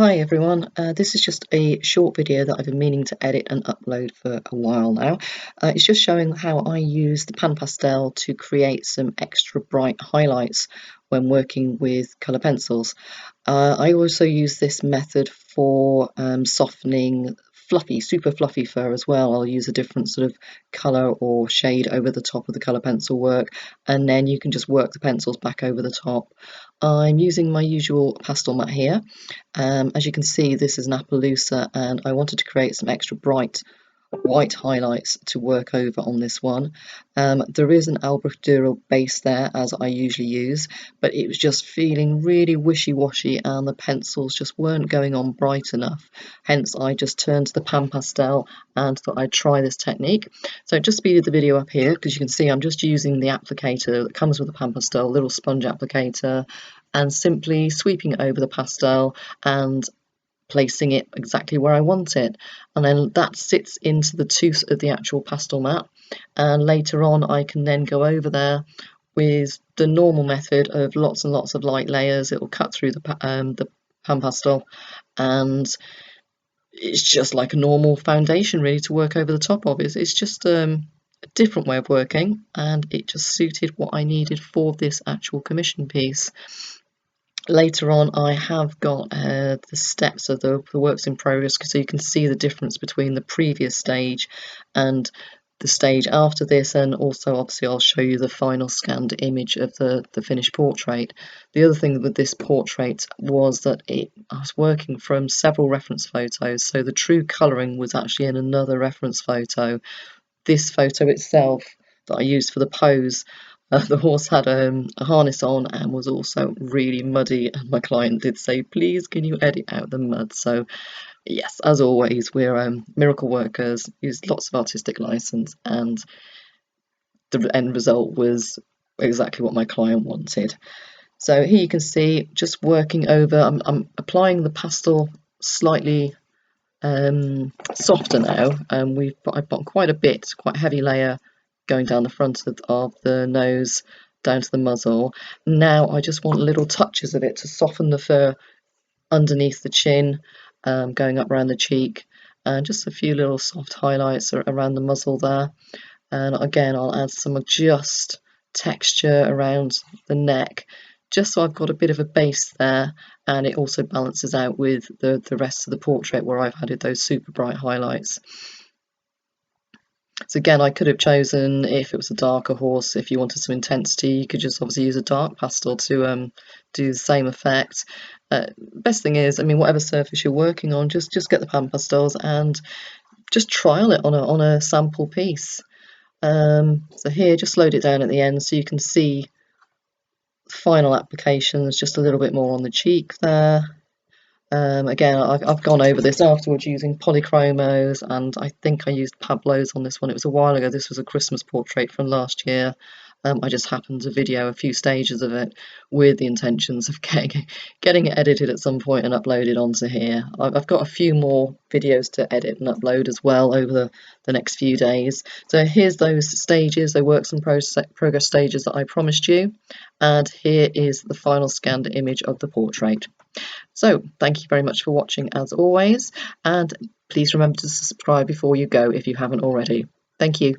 Hi everyone, this is just a short video that I've been meaning to edit and upload for a while now. It's just showing how I use the Pan Pastel to create some extra bright highlights when working with colour pencils. I also use this method for softening super fluffy fur as well. I'll use a different sort of colour or shade over the top of the colour pencil work, and then you can just work the pencils back over the top. I'm using my usual Pastelmat here. As you can see, this is an Appaloosa, and I wanted to create some extra bright white highlights to work over on this one. There is an Albrecht Durer base there, as I usually use, but it was just feeling really wishy-washy and the pencils just weren't going on bright enough. Hence I just turned to the Pan Pastel and thought I'd try this technique. So I just speeded the video up here because you can see I'm just using the applicator that comes with the Pan Pastel, little sponge applicator, and simply sweeping it over the pastel and placing it exactly where I want it, and then that sits into the tooth of the actual Pastelmat, and later on I can then go over there with the normal method of lots and lots of light layers. It will cut through the Pan Pastel, and it's just like a normal foundation really to work over the top of. It's just a different way of working, and it just suited what I needed for this actual commission piece. Later on I have got the steps of the works in progress, so you can see the difference between the previous stage and the stage after this, and also obviously I'll show you the final scanned image of the finished portrait. The other thing with this portrait was that I was working from several reference photos, so the true colouring was actually in another reference photo. This photo itself that I used for the pose, the horse had a harness on and was also really muddy, and my client did say, please can you edit out the mud. So yes, as always, we're miracle workers, use lots of artistic license, and the end result was exactly what my client wanted. So here you can see just working over, I'm applying the pastel slightly softer now, and I've got quite a heavy layer going down the front of the nose down to the muzzle. Now I just want little touches of it to soften the fur underneath the chin, going up around the cheek, and just a few little soft highlights around the muzzle there. And again I'll add some just texture around the neck, just so I've got a bit of a base there, and it also balances out with the rest of the portrait where I've added those super bright highlights. So again, I could have chosen, if it was a darker horse, if you wanted some intensity, you could just obviously use a dark pastel to do the same effect. Best thing is, I mean, whatever surface you're working on, just get the Pan Pastels and just trial it on a sample piece. So here, just load it down at the end so you can see final applications, just a little bit more on the cheek there. Again, I've gone over this afterwards using Polychromos, and I think I used Pablos on this one. It was a while ago. This was a Christmas portrait from last year. I just happened to video a few stages of it with the intentions of getting it edited at some point and uploaded onto here. I've got a few more videos to edit and upload as well over the next few days. So here's those stages, the works in progress stages that I promised you, and here is the final scanned image of the portrait. So thank you very much for watching as always, and please remember to subscribe before you go if you haven't already. Thank you.